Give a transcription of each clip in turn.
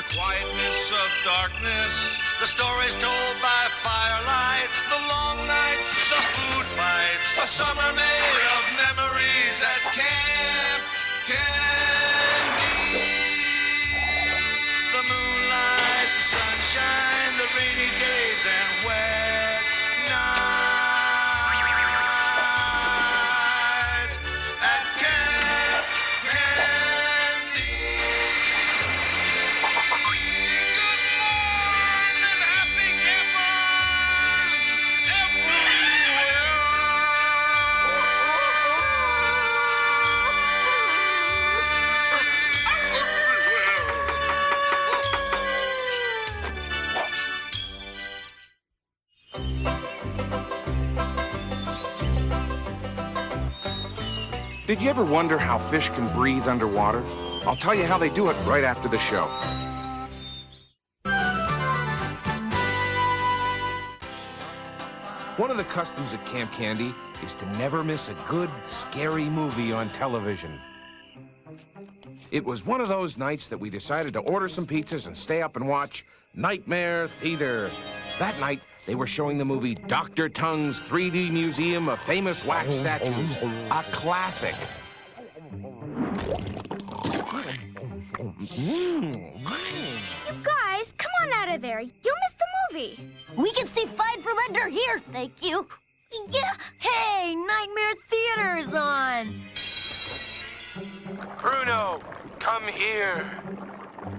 the quietness of darkness, the stories told by firelight, the long nights, the food fights, a summer made of memories at Camp Candy. The moonlight, the sunshine, the rainy days and wet nights at Camp Candy. Good morning, happy campers Did you ever wonder how fish can breathe underwater? I'll tell you how they do it right after the show. One of the customs at Camp Candy is to never miss a good, scary movie on television. It was one of those nights that we decided to order some pizzas and stay up and watch Nightmare Theater. That night, they were showing the movie Dr. Tongue's 3D Museum of Famous Wax Statues, a classic. You guys, come on out of there. You'll miss the movie. We can see Five from under here, thank you. Yeah. Hey, Nightmare Theater is on. Bruno, come here.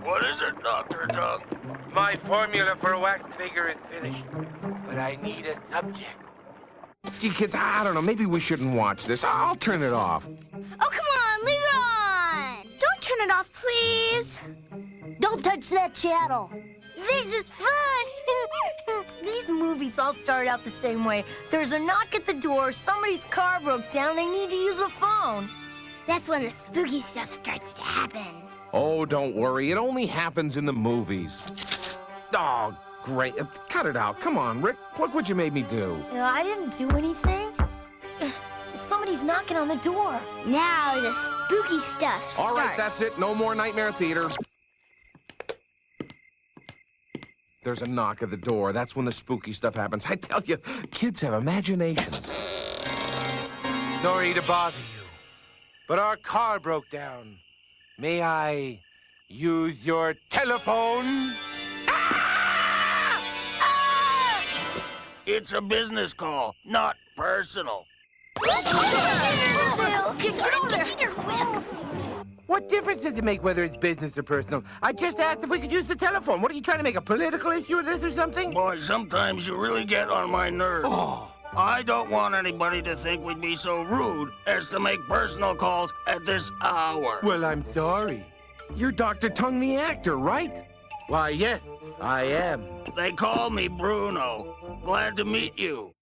What is it, Dr. Tongue? My formula for a wax figure is finished, but I need a subject. Gee, kids, I don't know. Maybe we shouldn't watch this. I'll turn it off. Oh, come on, leave it on. Don't turn it off, please. Don't touch that channel. This is fun. These movies all start out the same way. There's a knock at the door, somebody's car broke down, they need to use a phone. That's when the spooky stuff starts to happen. Oh, don't worry. It only happens in the movies. Oh, great. Cut it out. Come on, Rick. Look what you made me do. I didn't do anything. Somebody's knocking on the door. Now the spooky stuff starts. All right, that's it. No more Nightmare Theater. There's a knock at the door. That's when the spooky stuff happens. I tell you, kids have imaginations. Sorry to bother you, but our car broke down. May I use your telephone? It's a business call, not personal. Get over there. What difference does it make whether it's business or personal? I just asked if we could use the telephone. What, are you trying to make a political issue of this or something? Boy, sometimes you really get on my nerves. Oh. I don't want anybody to think we'd be so rude as to make personal calls at this hour. Well, I'm sorry. You're Dr. Tongue the actor, right? Why, yes, I am. They call me Bruno. Glad to meet you.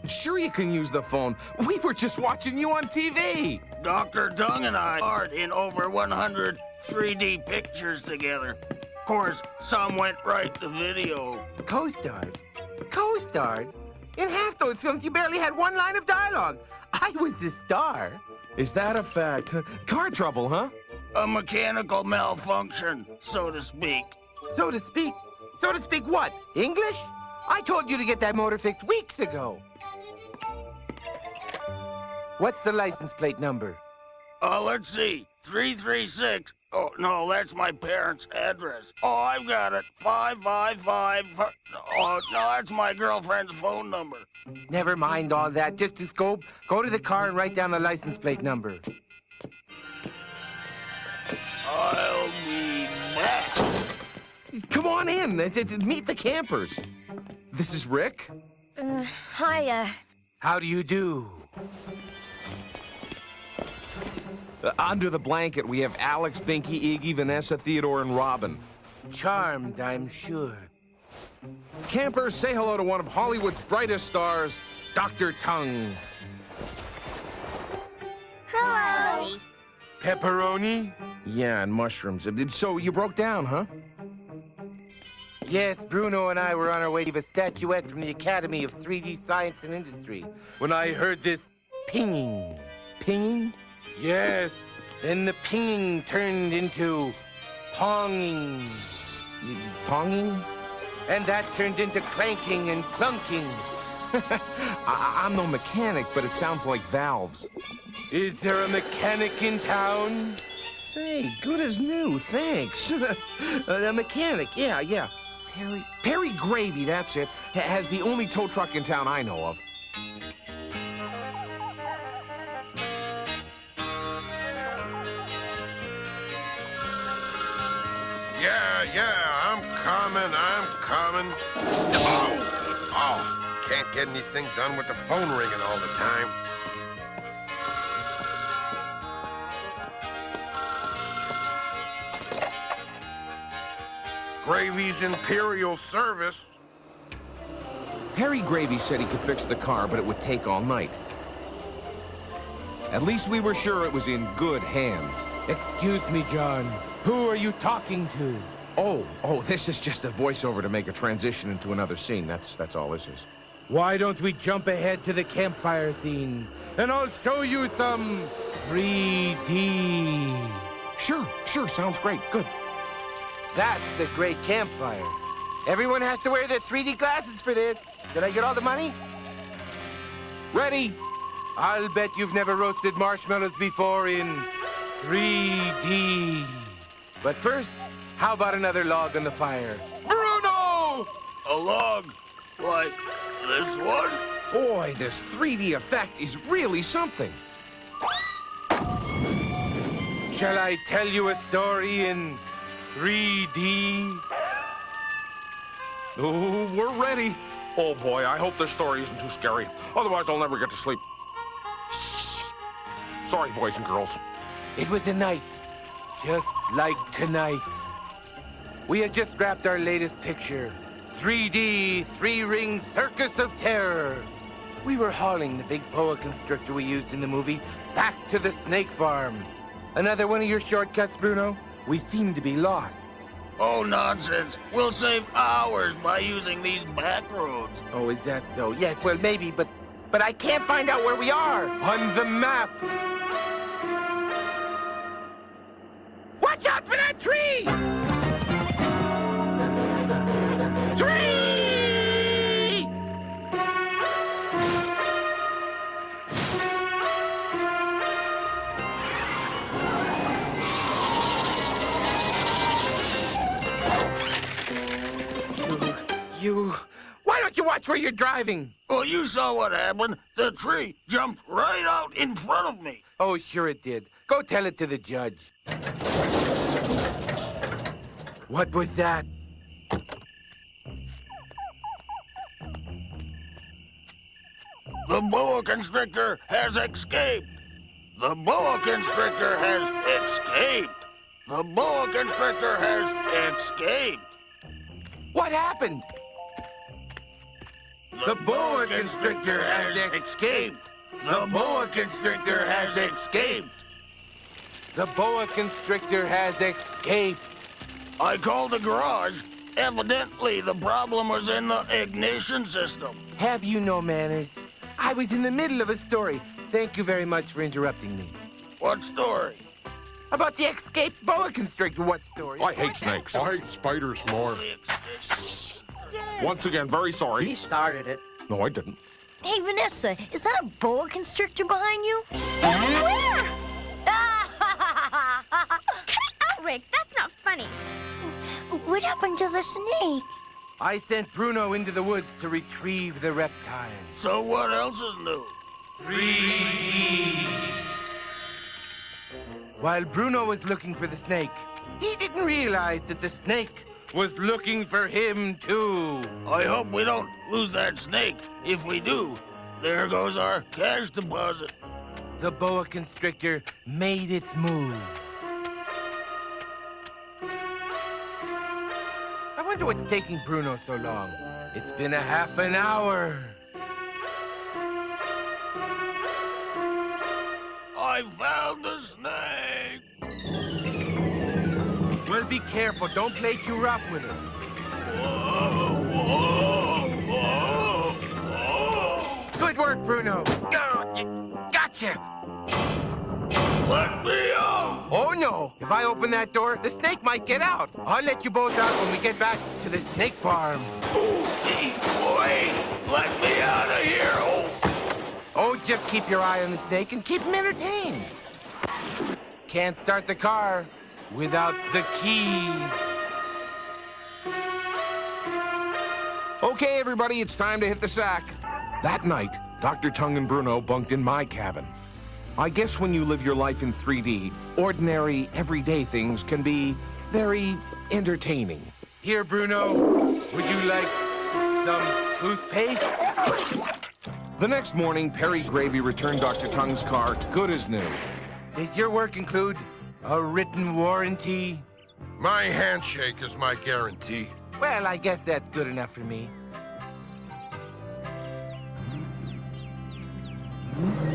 Sure you can use the phone. We were just watching you on TV. Dr. Tongue and I starred in over 100 3D pictures together. Of course, some went right to video. Co-starred? Co-starred? In half those films, you barely had one line of dialogue. I was the star. Is that a fact? Car trouble, huh? A mechanical malfunction, so to speak. So to speak? So to speak what? English? I told you to get that motor fixed weeks ago. What's the license plate number? Let's see. 336. Oh, no, that's my parents' address. Oh, I've got it. 555. Oh, no, that's my girlfriend's phone number. Never mind all that. Just go to the car and write down the license plate number. I'll be back. Come on in. Meet the campers. This is Rick. Hi, How do you do? Under the blanket, we have Alex, Binky, Iggy, Vanessa, Theodore, and Robin. Charmed, I'm sure. Campers, say hello to one of Hollywood's brightest stars, Dr. Tongue. Hello. Pepperoni? Yeah, and mushrooms. So you broke down, huh? Yes, Bruno and I were on our way to a statuette from the Academy of 3D Science and Industry when I heard this pinging. Pinging? Yes. Then the pinging turned into ponging. Ponging? And that turned into clanking and clunking. I'm no mechanic, but it sounds like valves. Is there a mechanic in town? Say, good as new, thanks. A mechanic, yeah. Perry Gravy, that's it. Has the only tow truck in town I know of. Yeah, I'm coming. Oh, can't get anything done with the phone ringing all the time. Gravy's Imperial Service. Perry Gravy said he could fix the car, but it would take all night. At least we were sure it was in good hands. Excuse me, John. Who are you talking to? Oh, this is just a voiceover to make a transition into another scene. That's all this is. Why don't we jump ahead to the campfire scene, and I'll show you some 3D. Sure, sounds great. Good. That's the great campfire. Everyone has to wear their 3D glasses for this. Did I get all the money? Ready? I'll bet you've never roasted marshmallows before in 3D. But first, how about another log on the fire? Bruno! A log? Like this one? Boy, this 3D effect is really something. Shall I tell you a story in 3D? Oh, we're ready. Oh, boy, I hope this story isn't too scary. Otherwise, I'll never get to sleep. Shh. Sorry, boys and girls. It was a night, just like tonight. We had just wrapped our latest picture, 3D, three-ring circus of terror. We were hauling the big boa constrictor we used in the movie back to the snake farm. Another one of your shortcuts, Bruno? We seem to be lost. Oh, nonsense. We'll save hours by using these back roads. Oh, is that so? Yes, well, maybe, but I can't find out where we are on the map. Watch out for that tree! Tree! You... Why don't you watch where you're driving? Well, you saw what happened. The tree jumped right out in front of me. Oh, sure it did. Go tell it to the judge. What was that? The boa constrictor has escaped. The boa constrictor has escaped. The boa constrictor has escaped. What happened? The boa constrictor has escaped. The boa constrictor has escaped. The boa constrictor has escaped. I called the garage. Evidently, the problem was in the ignition system. Have you no manners? I was in the middle of a story. Thank you very much for interrupting me. What story? About the escaped boa constrictor. What story? I hate snakes. I hate spiders more. Once again, very sorry. He started it. No, I didn't. Hey, Vanessa, is that a boa constrictor behind you? Cut it out, Rick. That's not funny. What happened to the snake? I sent Bruno into the woods to retrieve the reptile. So what else is new? 3D. While Bruno was looking for the snake, he didn't realize that the snake was looking for him, too. I hope we don't lose that snake. If we do, there goes our cash deposit. The boa constrictor made its move. I wonder what's taking Bruno so long. It's been a half an hour. I found the snake. Well, be careful. Don't play too rough with it. Whoa, whoa, whoa, whoa. Good work, Bruno. Oh, gotcha. Let me out. Oh, no. If I open that door, the snake might get out. I'll let you both out when we get back to the snake farm. Wait! Let me out of here! Oh, just keep your eye on the snake and keep him entertained. Can't start the car without the keys. Okay, everybody, it's time to hit the sack. That night, Dr. Tongue and Bruno bunked in my cabin. I guess when you live your life in 3D, ordinary, everyday things can be very entertaining. Here, Bruno, would you like some toothpaste? The next morning, Perry Gravy returned Dr. Tongue's car good as new. Does your work include a written warranty? My handshake is my guarantee. Well, I guess that's good enough for me.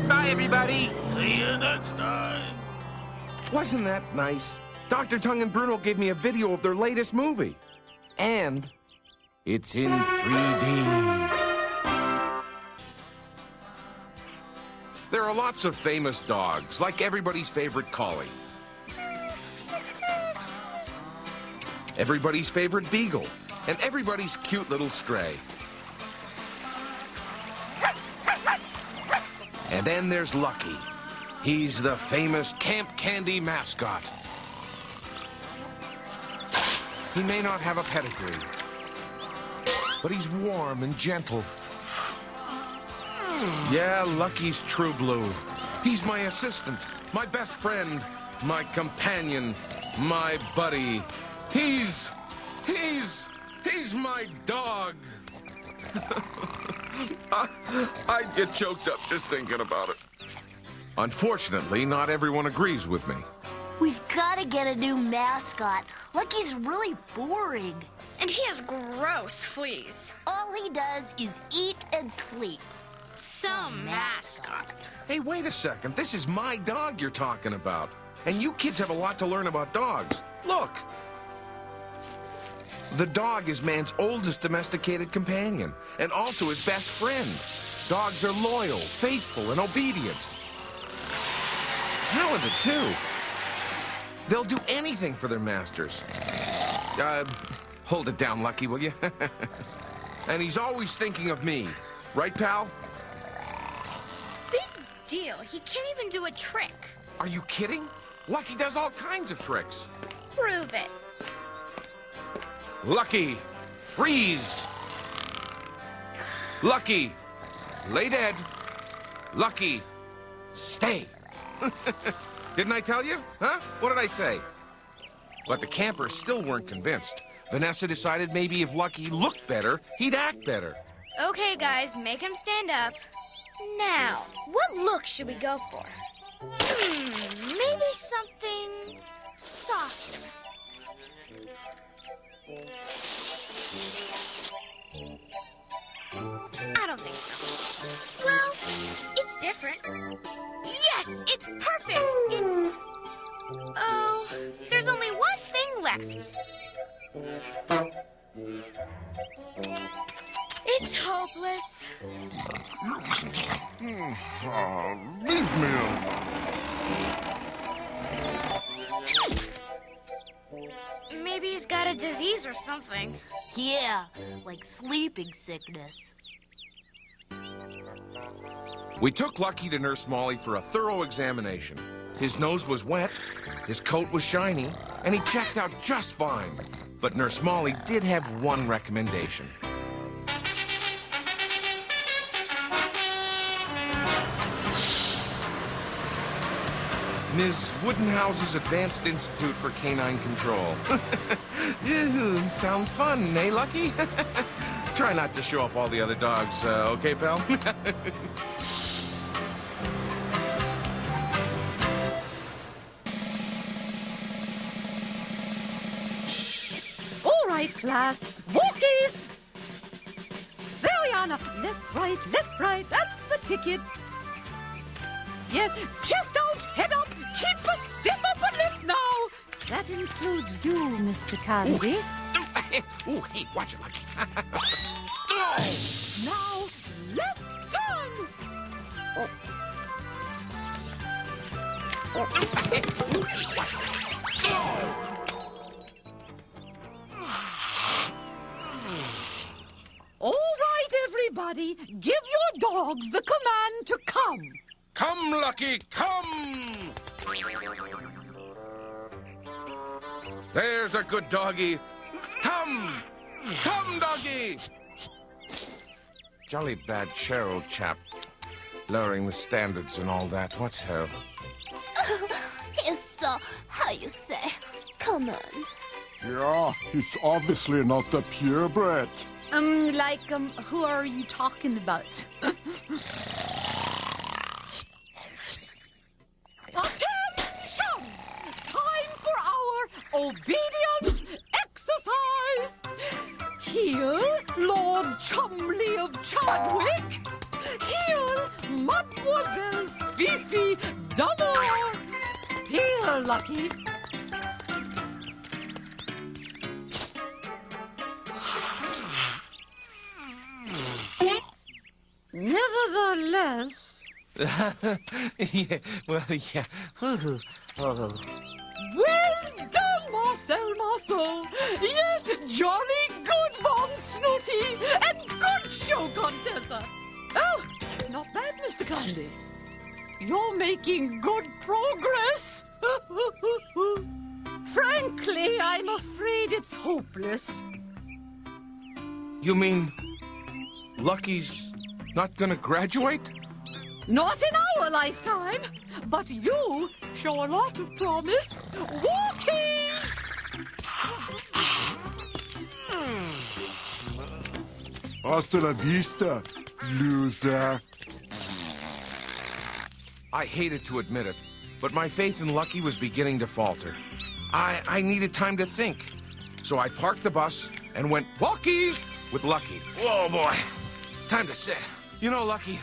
Bye, everybody. See you next time. Wasn't that nice? Dr. Tongue and Bruno gave me a video of their latest movie. And it's in 3D. There are lots of famous dogs, like everybody's favorite collie. Everybody's favorite beagle, and everybody's cute little stray. And then there's Lucky. He's the famous Camp Candy mascot. He may not have a pedigree, but he's warm and gentle. Yeah, Lucky's true blue. He's my assistant, my best friend, my companion, my buddy. He's my dog. I'd get choked up just thinking about it. Unfortunately, not everyone agrees with me. We've got to get a new mascot. Lucky's really boring. And he has gross fleas. All he does is eat and sleep. Some mascot. Hey, wait a second. This is my dog you're talking about. And you kids have a lot to learn about dogs. Look. The dog is man's oldest domesticated companion, and also his best friend. Dogs are loyal, faithful, and obedient. Talented, too. They'll do anything for their masters. Hold it down, Lucky, will you? And he's always thinking of me. Right, pal? Big deal. He can't even do a trick. Are you kidding? Lucky does all kinds of tricks. Prove it. Lucky, freeze. Lucky, lay dead. Lucky, stay. Didn't I tell you? Huh? What did I say? But the campers still weren't convinced. Vanessa decided maybe if Lucky looked better, he'd act better. Okay, guys, make him stand up. Now, what look should we go for? Maybe something softer. I don't think so. Well, it's different. Yes, it's perfect. It's... Oh, there's only one thing left. It's hopeless. Leave me alone. Maybe he's got a disease or something. Yeah, like sleeping sickness. We took Lucky to Nurse Molly for a thorough examination. His nose was wet, his coat was shiny, and he checked out just fine. But Nurse Molly did have one recommendation. Ms. Woodenhouse's Advanced Institute for Canine Control. Sounds fun, eh, Lucky? Try not to show up all the other dogs, okay, pal? All right, class. Walkies! There we are now. Left, right. That's the ticket. Yes, chest out, head up, keep a stiff upper lip now. That includes you, Mr. Candy. Ooh, hey, watch it, Lucky. Now, left turn. Ooh, hey, watch Everybody, give your dogs the command to come. Come, Lucky, come! There's a good doggy. Come! Come, doggy! Jolly bad Cheryl chap. Lowering the standards and all that. What's her? It's, how you say, come on. Yeah, he's obviously not the purebred. Who are you talking about? Attention! Time for our obedience exercise. Here, Lord Chumley of Chadwick. Here, Mademoiselle Fifi Dunmore. Here, Lucky. Nevertheless... Yeah, well, yeah. Well done, Marcel. Yes, jolly good, Von Snooty, and good show, Contessa. Oh, not bad, Mr. Candy. You're making good progress. Frankly, I'm afraid it's hopeless. You mean Lucky's not gonna graduate? Not in our lifetime, but you show a lot of promise. Walkies! Hasta la vista, loser. I hated to admit it, but my faith in Lucky was beginning to falter. I needed time to think. So I parked the bus and went walkies with Lucky. Whoa, boy. Time to sit. You know, Lucky,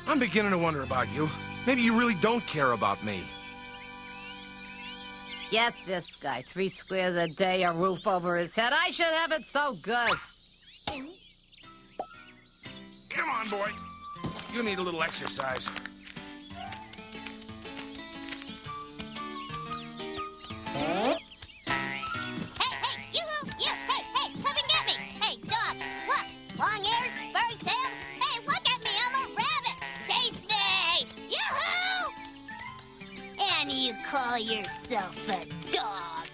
I'm beginning to wonder about you. Maybe you really don't care about me. Get this guy 3 squares a day, a roof over his head. I should have it so good. Come on, boy. You need a little exercise. Hey, you, hey, come and get me. Hey, dog, look, long ears, furry tail. Hey, look at me, I'm a rabbit. Chase me, yoo-hoo! And you call yourself a dog.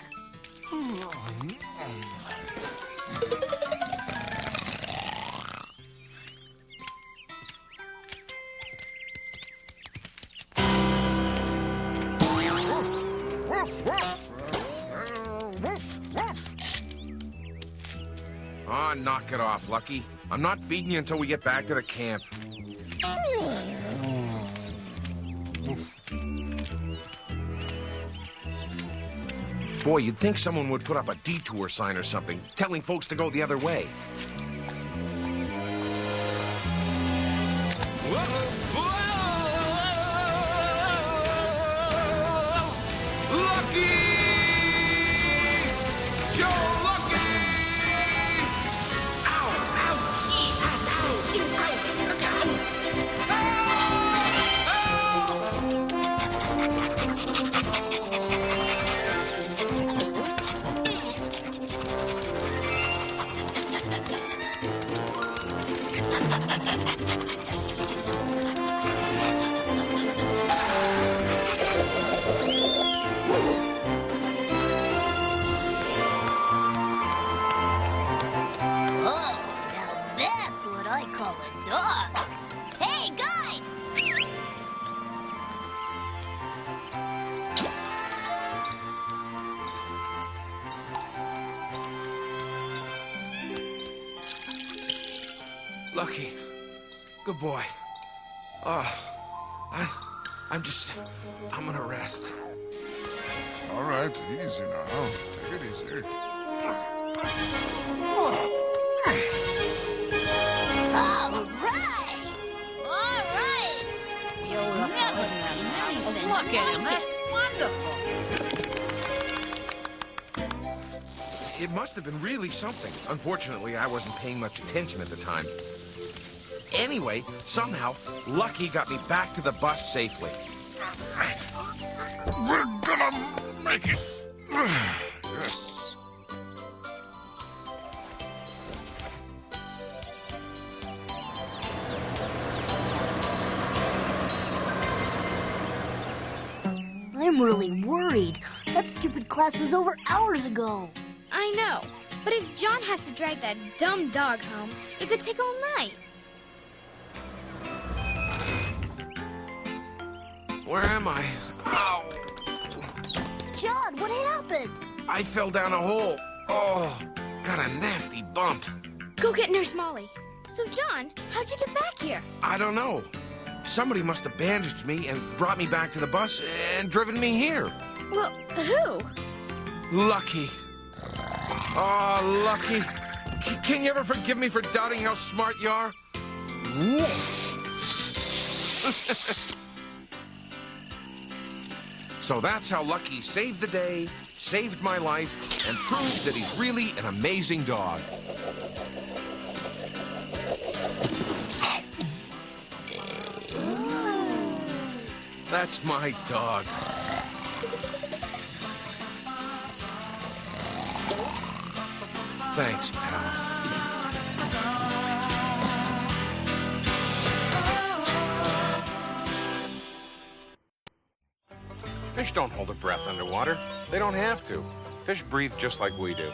Aw, knock it off, Lucky. I'm not feeding you until we get back to the camp. Boy, you'd think someone would put up a detour sign or something, telling folks to go the other way. Lucky! You're lucky! Ow! Ouch! Ow! That's what I call a dog. Hey, guys! Lucky. Good boy. I'm gonna rest. All right, easy now. Take it easy. All right! Never seen anything Look at him, like that's it. wonderful. It must have been really something. Unfortunately, I wasn't paying much attention at the time. Anyway, somehow, Lucky got me back to the bus safely. We're gonna make it. Yes. I'm really worried. That stupid class is over hours ago. I know. But if John has to drag that dumb dog home, it could take all night. Where am I? Ow! John, what happened? I fell down a hole. Oh, got a nasty bump. Go get Nurse Molly. So, John, how'd you get back here? I don't know. Somebody must have bandaged me and brought me back to the bus and driven me here. Well, who? Lucky. Oh, Lucky. Can you ever forgive me for doubting how smart you are? So that's how Lucky saved the day, saved my life, and proved that he's really an amazing dog. That's my dog. Thanks, pal. Fish don't hold their breath underwater. They don't have to. Fish breathe just like we do.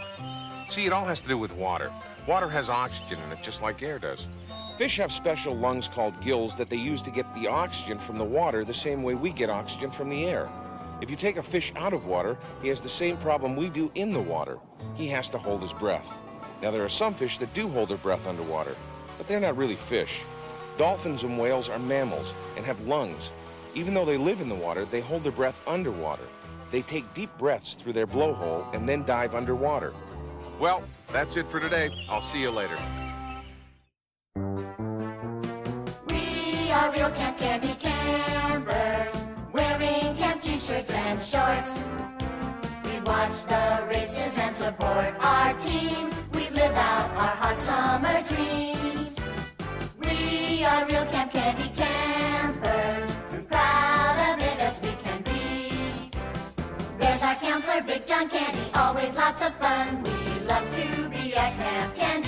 See, it all has to do with water. Water has oxygen in it just like air does. Fish have special lungs called gills that they use to get the oxygen from the water the same way we get oxygen from the air. If you take a fish out of water, he has the same problem we do in the water. He has to hold his breath. Now, there are some fish that do hold their breath underwater, but they're not really fish. Dolphins and whales are mammals and have lungs. Even though they live in the water, they hold their breath underwater. They take deep breaths through their blowhole and then dive underwater. Well, that's it for today. I'll see you later. We are real Camp Candy campers, wearing camp t-shirts and shorts. We watch the races and support our team. We live out our hot summer dreams. We are real Camp Candy campers, and proud of it as we can be. There's our counselor, Big John Candy, always lots of fun. We love to be at Camp Candy.